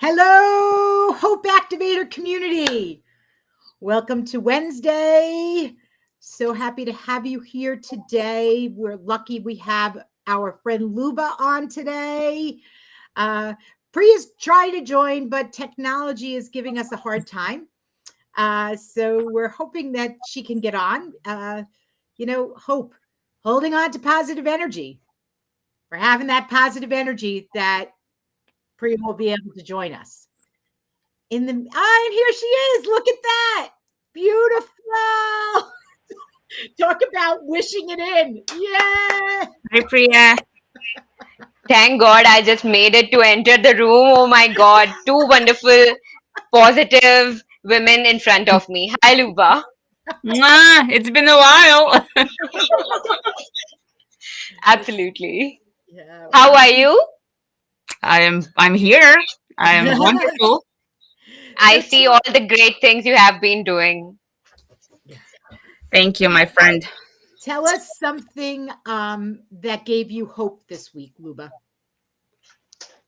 Hello, Hope Activator Community. Welcome to Wednesday. So happy to have you here today. We're lucky we have our friend Luba on today. Priya's trying to join, but technology is giving us a hard time. So we're hoping that she can get on. Hope, holding on to positive energy. We're having that positive energy that Priya will be able to join us. And here she is. Look at that. Beautiful. Talk about wishing it in. Yeah. Hi, Priya. Thank God I just made it to enter the room. Oh my God, two wonderful, positive women in front of me. Hi, Luba. It's been a while. Absolutely. Yeah. How are you? I'm here. I am wonderful. I see all the great things you have been doing. Thank you, my friend. Tell us something that gave you hope this week, Luba.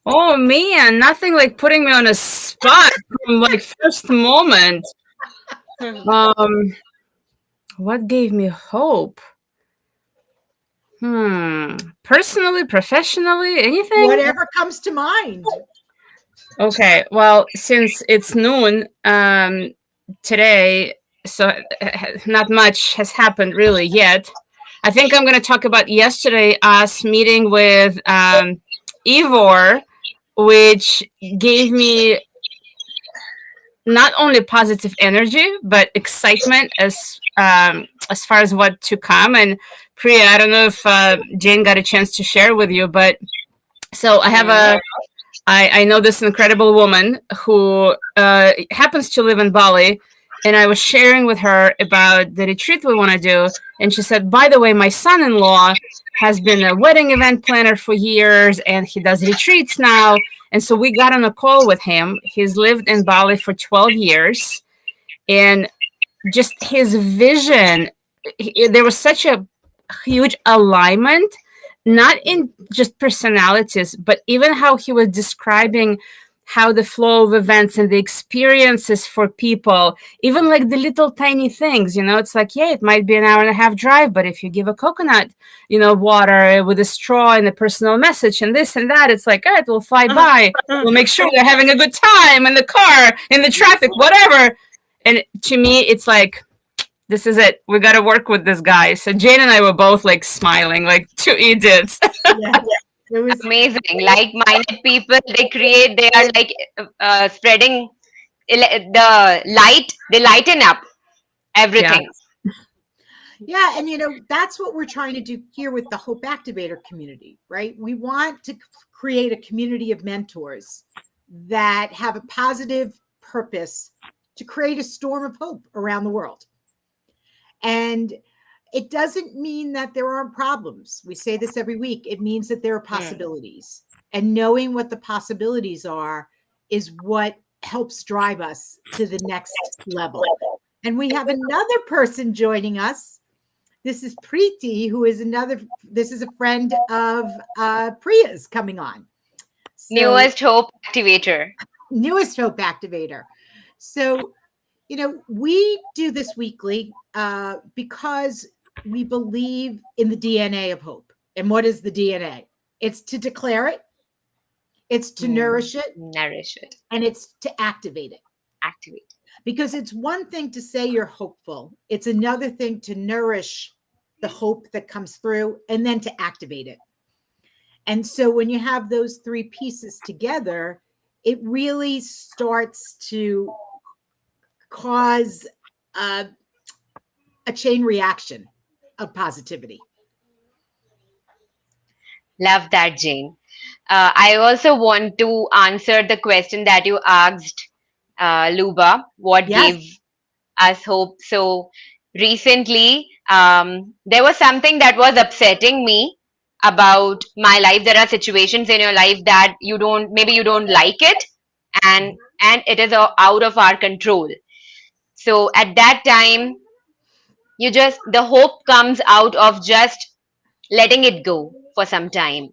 Oh man, nothing like putting me on a spot from like first moment. What gave me hope? Personally, professionally, anything? Whatever comes to mind. Okay, well, since it's noon today, so not much has happened really yet. I think I'm going to talk about yesterday us meeting with Ivor, which gave me not only positive energy but excitement as far as what to come. And Priya, I don't know if Jane got a chance to share with you, but so I have I know this incredible woman who happens to live in Bali, and I was sharing with her about the retreat we want to do. And she said, by the way, my son-in-law has been a wedding event planner for years, and he does retreats now. And so we got on a call with him. He's lived in Bali for 12 years. And just his vision, there was such a huge alignment, not in just personalities, but even how he was describing how the flow of events and the experiences for people, even like the little tiny things, it's like, yeah, it might be an hour and a half drive, but if you give a coconut, water with a straw and a personal message and this and that, it's like, it will fly by. We'll make sure they're having a good time in the car, in the traffic, whatever. And to me, it's like, this is it. We got to work with this guy. So Jane and I were both like smiling, like two idiots. It was amazing. Like-minded people, they are like spreading the light. They lighten up everything. Yeah. And, that's what we're trying to do here with the Hope Activator community, right? We want to create a community of mentors that have a positive purpose to create a storm of hope around the world. And it doesn't mean that there aren't problems. We say this every week. It means that there are possibilities. And knowing what the possibilities are is what helps drive us to the next level. And we have another person joining us. This is Preeti, this is a friend of Priya's coming on. So, Newest Hope Activator. So, we do this weekly because we believe in the DNA of hope. And what is the DNA? It's to declare it. It's to nourish it. And it's to activate it. Because it's one thing to say you're hopeful. It's another thing to nourish the hope that comes through and then to activate it. And so when you have those three pieces together, it really starts to cause a chain reaction of positivity. Love that, Jane. I also want to answer the question that you asked, Luba, what gave us hope. So recently, there was something that was upsetting me about my life. There are situations in your life that maybe you don't like it, and it is out of our control. So at that time, the hope comes out of just letting it go for some time.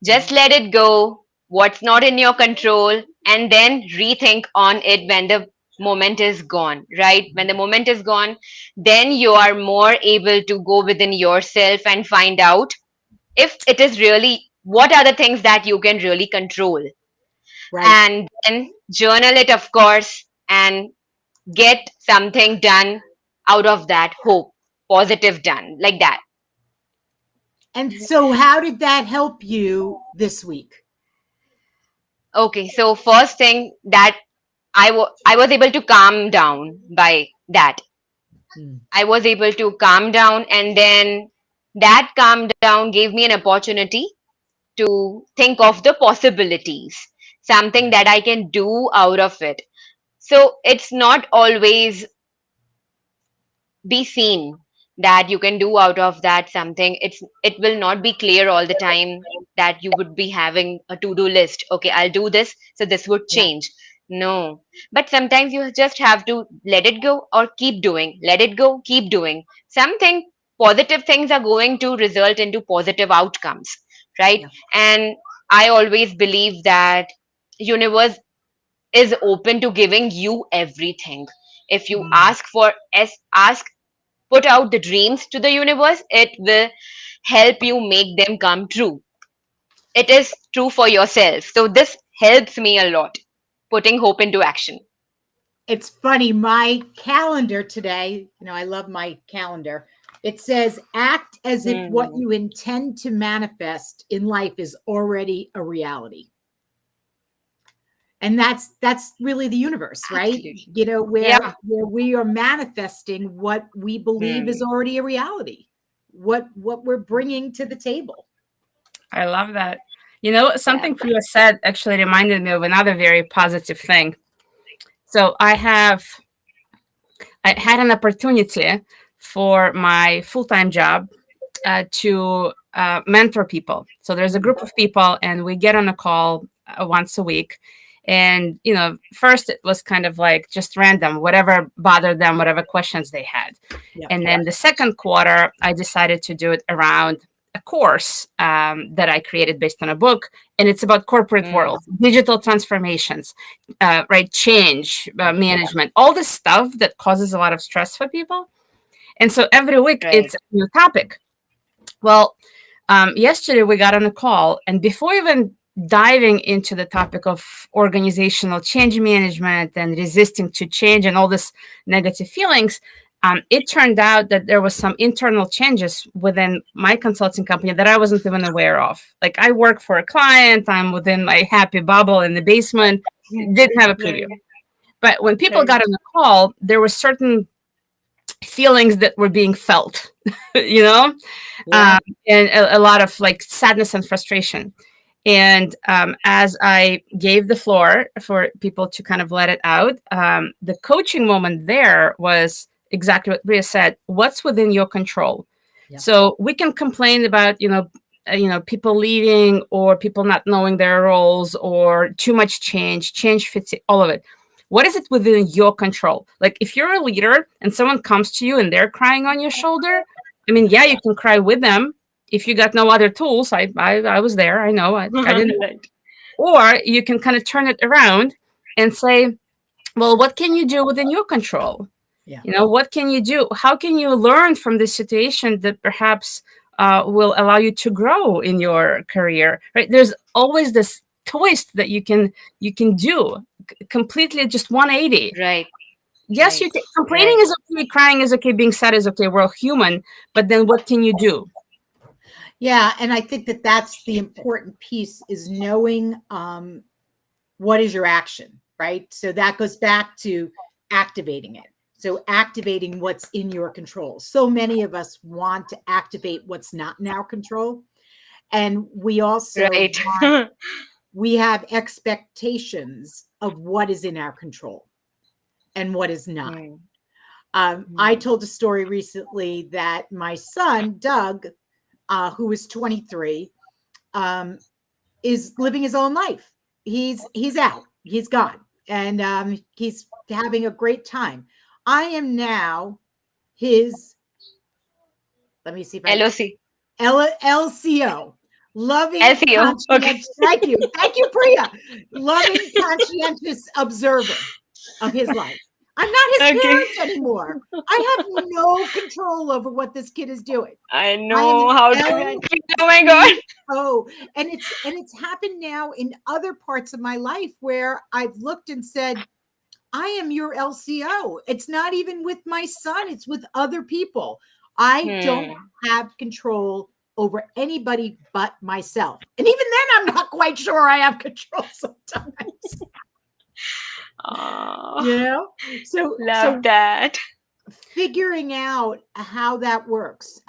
Just let it go, what's not in your control, and then rethink on it when the moment is gone, right? When the moment is gone, then you are more able to go within yourself and find out if it is really what are the things that you can really control, Right. and then journal it, of course, and get something done out of that hope, positive done like that. And so, how did that help you this week? Okay, so first thing that I was able to calm down by that. Hmm. I was able to calm down, and then that calm down gave me an opportunity to think of the possibilities, something that I can do out of it. So it's not always be seen that you can do out of that something. It will not be clear all the time that you would be having a to-do list. Okay, I'll do this, so this would Yeah. change. No, but sometimes you just have to let it go or keep doing, let it go, keep doing something. Positive things are going to result into positive outcomes, right? Yeah. And I always believe that universe is open to giving you everything. If you Hmm. ask, put out the dreams to the universe, it will help you make them come true. It is true for yourself. So this helps me a lot, putting hope into action. It's funny, my calendar today, I love my calendar. It says, act as if what Hmm. you intend to manifest in life is already a reality. And that's really the universe, right? Absolutely. Where Yeah. we are manifesting what we believe is Hmm. already a reality, what we're bringing to the table. I love that. You know, Yeah. something Priya said actually reminded me of another very positive thing. So I had an opportunity for my full-time job to mentor people. So there's a group of people, and we get on a call once a week. And first it was kind of like just random, whatever bothered them, whatever questions they had. Yeah. And then the second quarter, I decided to do it around a course that I created based on a book, and it's about corporate Hmm. world, digital transformations, right, change Yeah. management, all this stuff that causes a lot of stress for people. And so every week Right. it's a new topic. Well, yesterday we got on a call, and before even diving into the topic of organizational change management and resisting to change and all this negative feelings, it turned out that there was some internal changes within my consulting company that I wasn't even aware of. Like I work for a client, I'm within my happy bubble in the basement, didn't have a preview. Right. But when people Right. got on the call, there were certain feelings that were being felt, you know, Yeah. and a lot of like sadness and frustration. And as I gave the floor for people to kind of let it out, the coaching moment there was exactly what Bria said. What's within your control? Yeah. So we can complain about, people leaving or people not knowing their roles or too much change fatigue, all of it. What is it within your control? Like if you're a leader and someone comes to you and they're crying on your shoulder, I mean, yeah, you can cry with them. If you got no other tools, I was there. I know I didn't. Right. Or you can kind of turn it around and say, well, what can you do within your control? Yeah. What can you do? How can you learn from this situation that perhaps will allow you to grow in your career? Right? There's always this twist that you can do completely just 180. Right. Yes, Right. complaining Right. is okay, crying is okay, being sad is okay. We're all human, but then what can you do? Yeah, and I think that that's the important piece is knowing what is your action, right? So that goes back to activating it. So activating what's in your control. So many of us want to activate what's not in our control, and we also Right. we have expectations of what is in our control and what is not. Hmm. I Hmm. told a story recently that my son Doug, who is 23, um, is living his own life. He's out. He's gone, and he's having a great time. I am now his. Let me see if I LOC. LCO. loving, SEO. Okay. thank you, Priya. Loving, conscientious observer of his life. I'm not his Okay. parent anymore. I have no control over what this kid is doing. I I am know an how to L. Oh my God. Oh, and it's happened now in other parts of my life where I've looked and said, I am your LCO. It's not even with my son, it's with other people. I don't have control over anybody but myself. And even then, I'm not quite sure I have control sometimes. Oh, You know? So love that. figuring out how that works.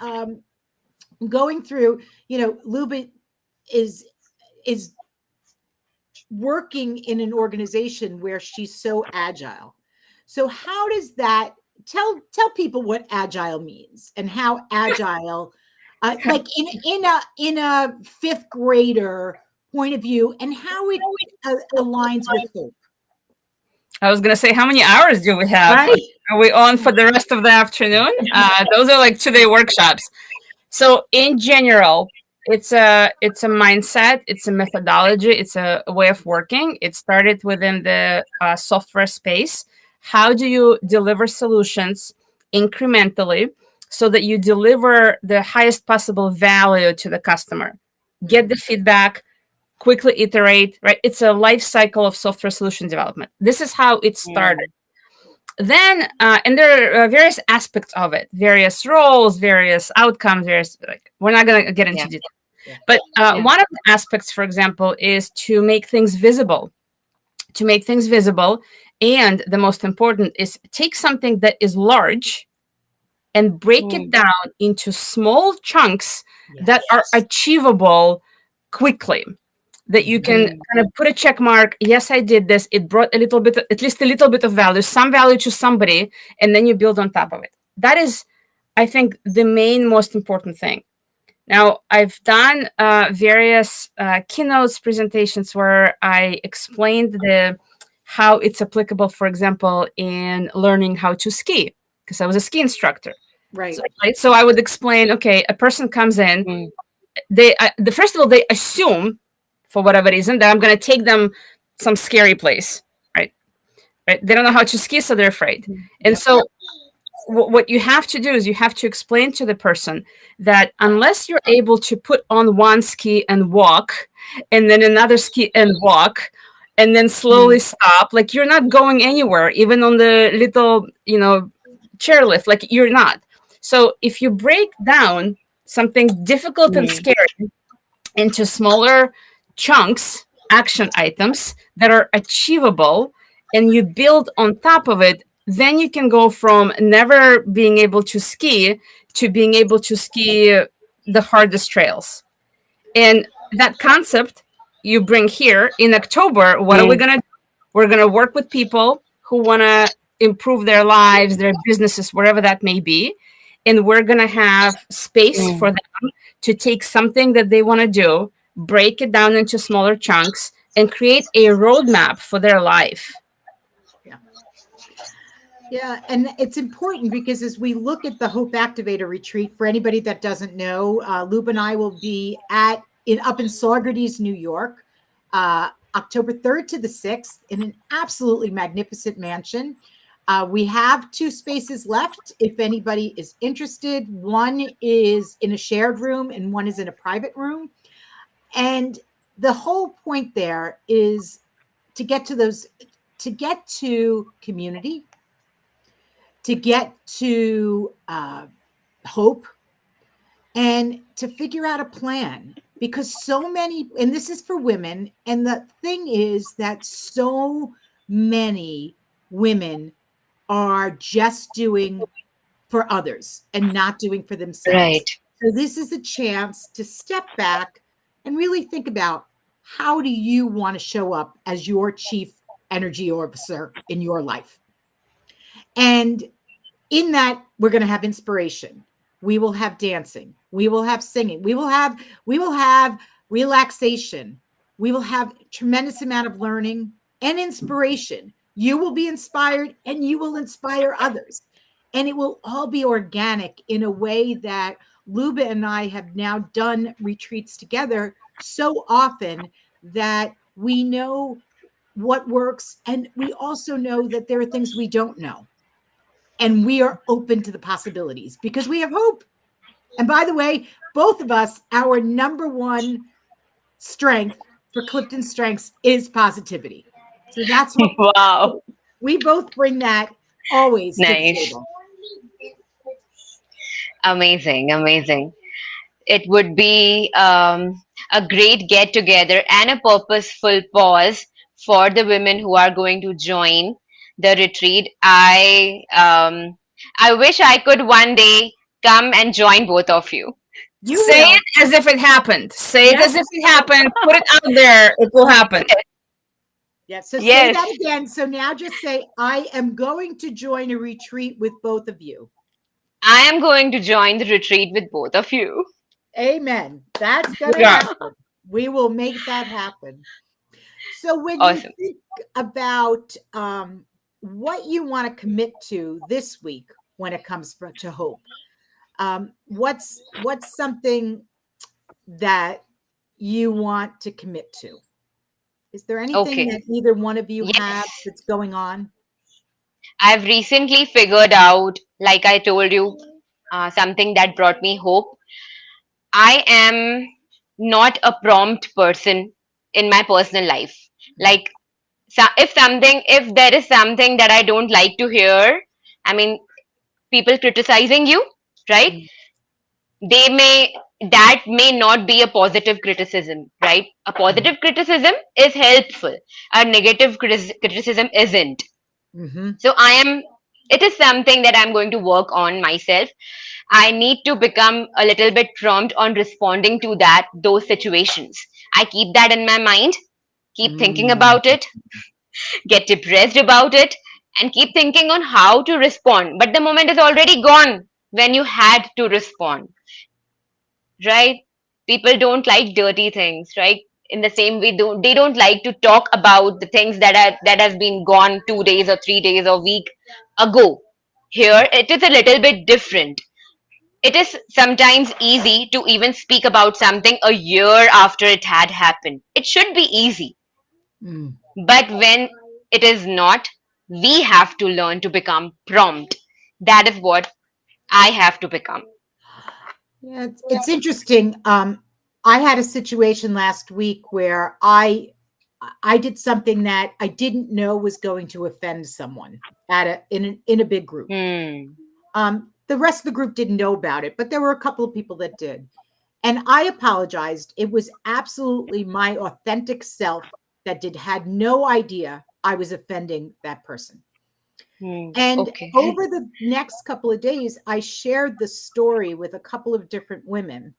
Going through, Luba is working in an organization where she's so agile. So how does that tell people what agile means and how agile, like in a fifth grader point of view, and how it aligns with hope. I was going to say, how many hours do we have? Right. Are we on for the rest of the afternoon? Those are like 2-day workshops. So in general, it's a mindset, it's a methodology, it's a way of working. It started within the software space. How do you deliver solutions incrementally so that you deliver the highest possible value to the customer? Get the feedback, quickly iterate, right? It's a life cycle of software solution development. This is how it started. Then, and there are various aspects of it, various roles, various outcomes, we're not going to get into detail. Yeah. But one of the aspects, for example, is to make things visible. And the most important is take something that is large and break it down into small chunks that are achievable quickly. That you can kind of put a check mark. Yes, I did this. It brought at least a little bit of value, some value to somebody, and then you build on top of it. That is, I think, the most important thing. Now, I've done various keynotes presentations where I explained how it's applicable, for example, in learning how to ski, because I was a ski instructor. Right. So I would explain, okay, a person comes in, first of all, they assume, for whatever reason, that I'm going to take them some scary place, right? They don't know how to ski, so they're afraid. And so what you have to do is you have to explain to the person that unless you're able to put on one ski and walk, and then another ski and walk, and then slowly stop, like you're not going anywhere, even on the little, chairlift, like you're not. So if you break down something difficult and scary into smaller chunks, action items that are achievable, and you build on top of it, then you can go from never being able to ski to being able to ski the hardest trails. And that concept you bring here in October, what are we going to do? We're going to work with people who want to improve their lives, their businesses, wherever that may be. And we're going to have space for them to take something that they want to do, break it down into smaller chunks, and create a roadmap for their life. Yeah, and it's important because as we look at the Hope Activator Retreat, for anybody that doesn't know, Luba and I will be up in Saugerties, New York, October 3rd to the 6th in an absolutely magnificent mansion. We have 2 spaces left if anybody is interested. One is in a shared room and one is in a private room. And the whole point there is to get to community, to get to hope, and to figure out a plan, because so many, and this is for women, and the thing is that so many women are just doing for others and not doing for themselves. Right. So this is a chance to step back and really think about, how do you want to show up as your chief energy officer in your life? And in that, we're going to have inspiration. We will have dancing. We will have singing. We will have relaxation. We will have tremendous amount of learning and inspiration. You will be inspired and you will inspire others. And it will all be organic in a way that Luba and I have now done retreats together so often that we know what works. And we also know that there are things we don't know. And we are open to the possibilities because we have hope. And by the way, both of us, our number one strength for Clifton Strengths is positivity. So that's what Wow. we both bring that always to the Nice. table. Amazing. Amazing. It would be a great get together and a purposeful pause for the women who are going to join the retreat. I wish I could one day come and join both of you. You Say will. it as if it happened. Say it Yes. as if it happened. Put it out there. It will happen. Yeah. So say Yes. that again. So now just say, I am going to join a retreat with both of you. I am going to join the retreat with both of you. Amen. That's going to Yeah. happen. We will make that happen. So when Awesome. you think about what you want to commit to this week when it comes to hope, what's something that you want to commit to? Is there anything Okay. that either one of you have Yes. that's going on? I've recently figured out, like I told you, something that brought me hope. I am not a prompt person in my personal life. Like, if there is something that I don't like to hear, I mean, people criticizing you, right? Mm, That may not be a positive criticism, right? A mhm, positive criticism is helpful. A negative criticism isn't. mhm, So it is something that I'm going to work on myself. I need to become a little bit prompt on responding to those situations. I keep that in my mind, keep thinking mm, about it, get depressed about it, and keep thinking on how to respond. But the moment is already gone when you had to respond, right? People don't like dirty things, right? In the same way, they don't like to talk about the things that has been gone 2 days or 3 days or week ago. Here, it is a little bit different. It is sometimes easy to even speak about something a year after it had happened. It should be easy. mm. But when it is not, we have to learn to become prompt. That is what I have to become. Yeah, it's interesting. I had a situation last week where I did something that I didn't know was going to offend someone in a big group. Hmm. The rest of the group didn't know about it, but there were a couple of people that did. And I apologized. It was absolutely my authentic self that had no idea I was offending that person. Hmm. And Okay. over the next couple of days, I shared the story with a couple of different women.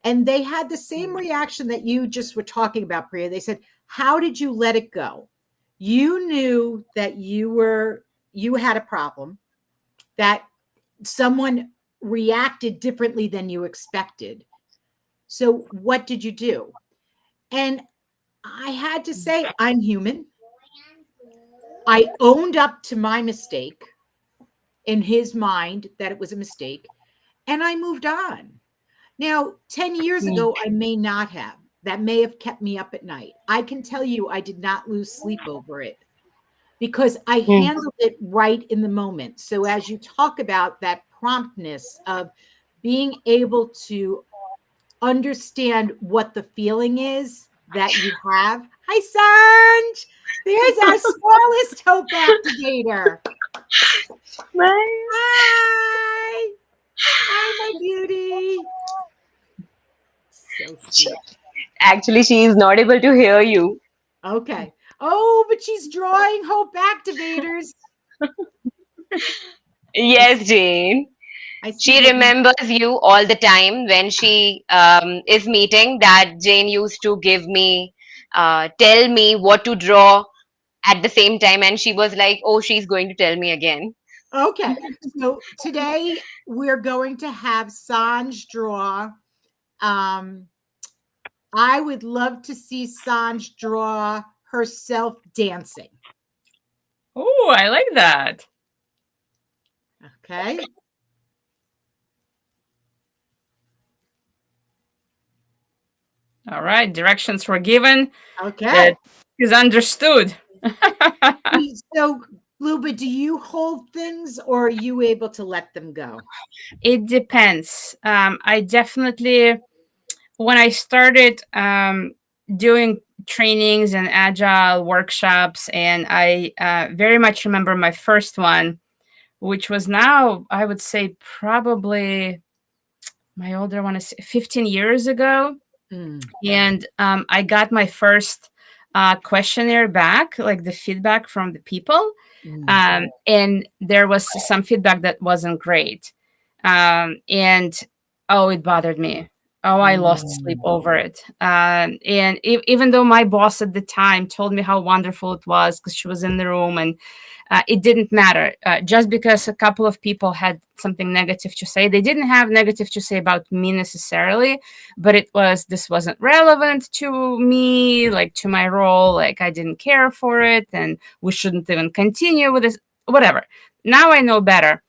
And they had the same reaction that you just were talking about, Priya. They said, how did you let it go? You knew that you had a problem, that someone reacted differently than you expected. So what did you do? And I had to say, I'm human. I owned up to my mistake in his mind that it was a mistake, and I moved on. Now, 10 years Hmm. ago, I may not have. That may have kept me up at night. I can tell you I did not lose sleep over it because I Hmm. handled it right in the moment. So, as you talk about that promptness of being able to understand what the feeling is that you have. Hi, Sanj. There's our smallest hope activator. Hi. Hi, my beauty. So sweet. Actually, she is not able to hear you. Okay. Oh, but she's drawing hope activators. I, Yes, Jane. I see She that you. remembers you all the time when she is meeting that Jane used to tell me what to draw at the same time. And she was like, oh, she's going to tell me again. Okay. So today we're going to have Sanj draw. Um, I would love to see Sanj draw herself dancing. Oh, I like that. Okay. All right. Directions were given. Okay. It is understood. So, Luba, do you hold things or are you able to let them go? It depends. I definitely, when I started doing trainings and agile workshops, and I very much remember my first one, which was now, I would say, probably my older one is 15 years ago. And I got my first questionnaire back, like the feedback from the people. And there was some feedback that wasn't great. And oh, it bothered me. Oh, I lost sleep over it. And even though my boss at the time told me how wonderful it was because she was in the room, and it didn't matter. Just because a couple of people had something negative to say, they didn't have negative to say about me necessarily, but this wasn't relevant to me, like to my role, like I didn't care for it, and we shouldn't even continue with this, whatever. Now I know better.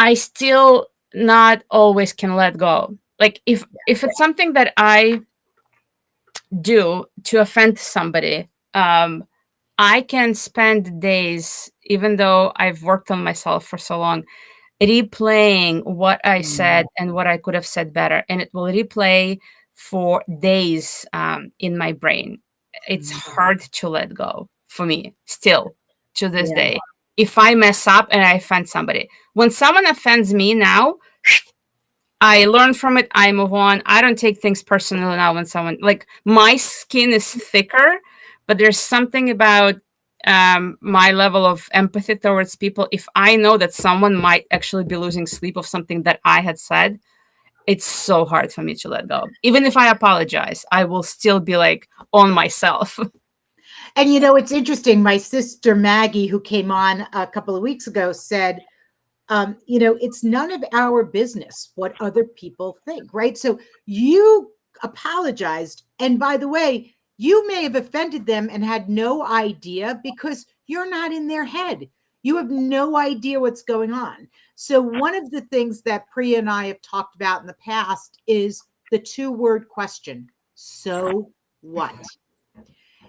I still not always can let go. Like if it's something that I do to offend somebody, I can spend days, even though I've worked on myself for so long, replaying what I said and what I could have said better. And it will replay for days in my brain. It's hard to let go for me still to this day. If I mess up and I offend somebody, when someone offends me now, I learn from it. I move on. I don't take things personally now when someone, like, my skin is thicker, but there's something about my level of empathy towards people. If I know that someone might actually be losing sleep of something that I had said, it's so hard for me to let go. Even if I apologize, I will still be like on myself. And it's interesting. My sister Maggie, who came on a couple of weeks ago, said, it's none of our business what other people think, right? So you apologized. And by the way, you may have offended them and had no idea because you're not in their head. You have no idea what's going on. So one of the things that Priya and I have talked about in the past is the 2-word question. So what?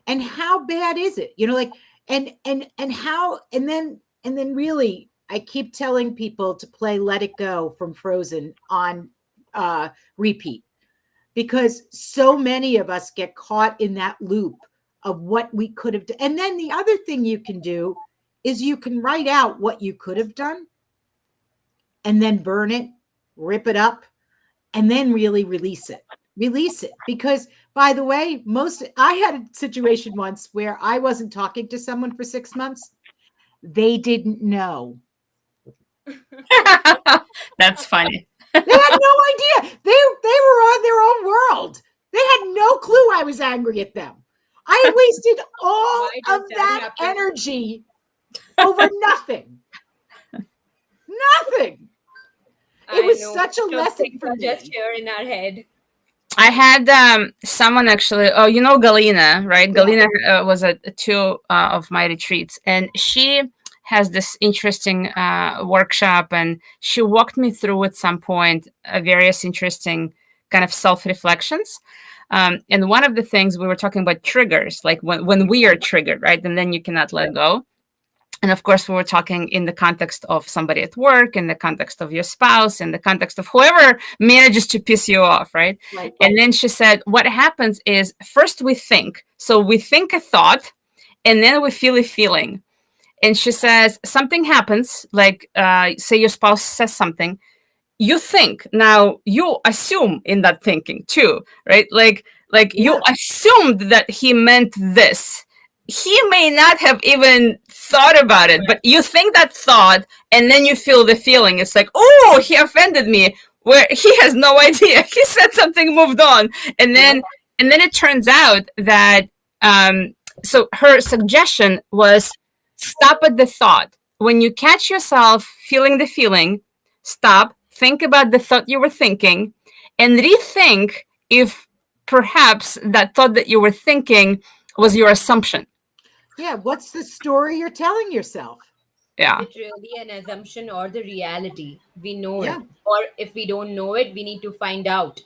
And how bad is it? Like, and how, and then really, I keep telling people to play Let It Go from Frozen on repeat, because so many of us get caught in that loop of what we could have done. And then the other thing you can do is you can write out what you could have done and then burn it, rip it up, and then really release it. Because, by the way, I had a situation once where I wasn't talking to someone for 6 months. They didn't know. That's funny. They had no idea. They were on their own world. They had no clue I was angry at them. I wasted all of that energy over nothing. Nothing. It was such a lesson for me. Just here in our head. I had someone actually. Oh, Galina, right? Yeah. Galina was at 2 of my retreats, and she has this interesting workshop, and she walked me through at some point various interesting kind of self-reflections. And one of the things we were talking about triggers, like when we are triggered, right? And then you cannot let go. And of course, we were talking in the context of somebody at work, in the context of your spouse, in the context of whoever manages to piss you off, right? And then she said, what happens is first we think. So we think a thought, and then we feel a feeling. And she says, something happens, like say your spouse says something, you think. Now, you assume in that thinking too, right? Like you assumed that he meant this. He may not have even thought about it, but you think that thought, and then you feel the feeling. It's like, oh, he offended me, where he has no idea. He said something, moved on. And then it turns out that, so her suggestion was stop at the thought. When you catch yourself feeling the feeling, stop, think about the thought you were thinking, and rethink if perhaps that thought that you were thinking was your assumption. Yeah, what's the story you're telling yourself? Yeah. It's really an assumption or the reality. We know it. Or if we don't know it, we need to find out.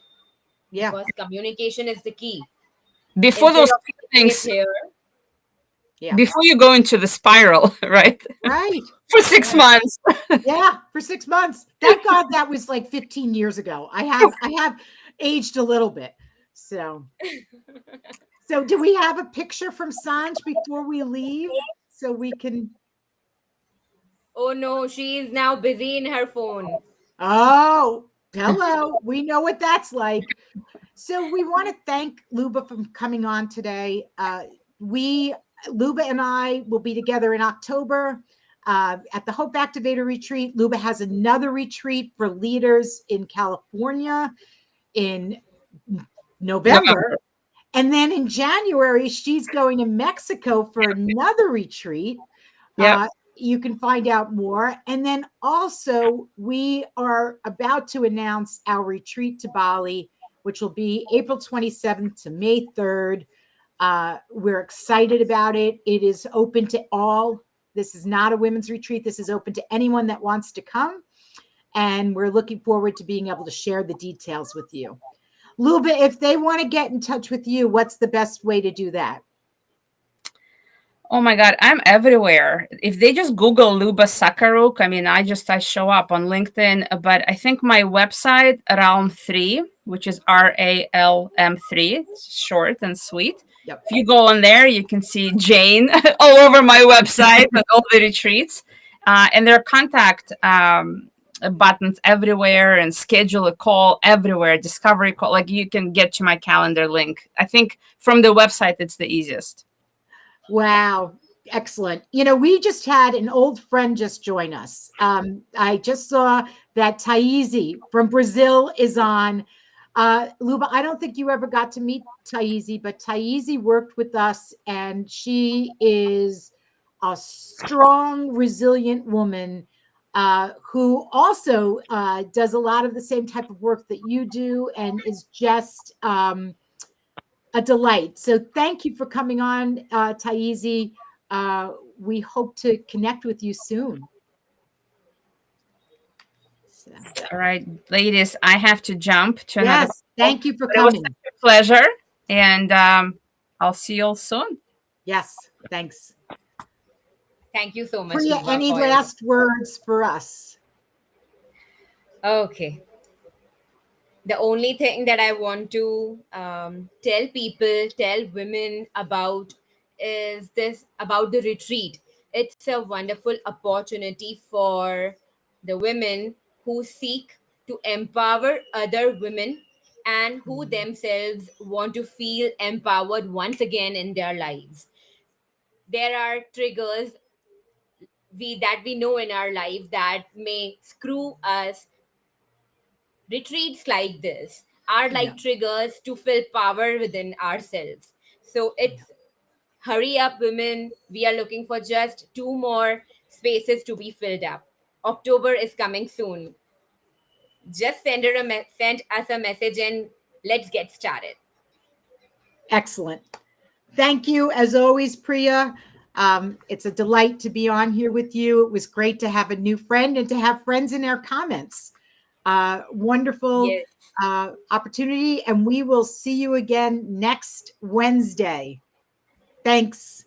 Yeah. because communication is the key. Before Instead those of keeping it things, here, Yeah. before you go into the spiral, right? Right. For 6 Yeah. months. Yeah, for 6 months. Thank God that was like 15 years ago. I have aged a little bit. So do we have a picture from Sanj before we leave so we can oh no, she is now busy in her phone. Oh, hello. We know what that's like. So we want to thank Luba for coming on today. Luba and I will be together in October at the Hope Activator Retreat. Luba has another retreat for leaders in California in November. And then in January, she's going to Mexico for another retreat. Yep. You can find out more. And then also, we are about to announce our retreat to Bali, which will be April 27th to May 3rd. We're excited about it. It is open to all. This is not a women's retreat. This is open to anyone that wants to come. And we're looking forward to being able to share the details with you. Luba, if they want to get in touch with you, what's the best way to do that? Oh my God, I'm everywhere. If they just Google Luba Sakharuk, I mean, I show up on LinkedIn, but I think my website, Realm 3, which is RALM3, it's short and sweet. Yep. If you go on there, you can see Jane all over my website and all the retreats. And there are contact buttons everywhere and schedule a call everywhere, discovery call. Like you can get to my calendar link. I think from the website, it's the easiest. Wow. Excellent. We just had an old friend just join us. I just saw that Taizi from Brazil is on. Luba, I don't think you ever got to meet Taizi, but Taizi worked with us, and she is a strong, resilient woman who also does a lot of the same type of work that you do and is just a delight. So thank you for coming on, Taizi. We hope to connect with you soon. So. All right, ladies, I have to jump to another. Yes, thank you for coming. It was coming. such a pleasure, and I'll see you all soon. Yes, thanks. Thank you so much. Priya, Luba, any last words for us? Okay. The only thing that I want to tell people, tell women about is this about the retreat. It's a wonderful opportunity for the women who seek to empower other women and who themselves want to feel empowered once again in their lives. There are triggers we know in our life that may screw us. Retreats like this are like triggers to feel power within ourselves. So it's hurry up, women. We are looking for just 2 more spaces to be filled up. October is coming soon. Just send us a message and let's get started. Excellent. Thank you, as always, Priya. It's a delight to be on here with you. It was great to have a new friend and to have friends in our comments. Wonderful Yes. opportunity, and we will see you again next Wednesday. Thanks.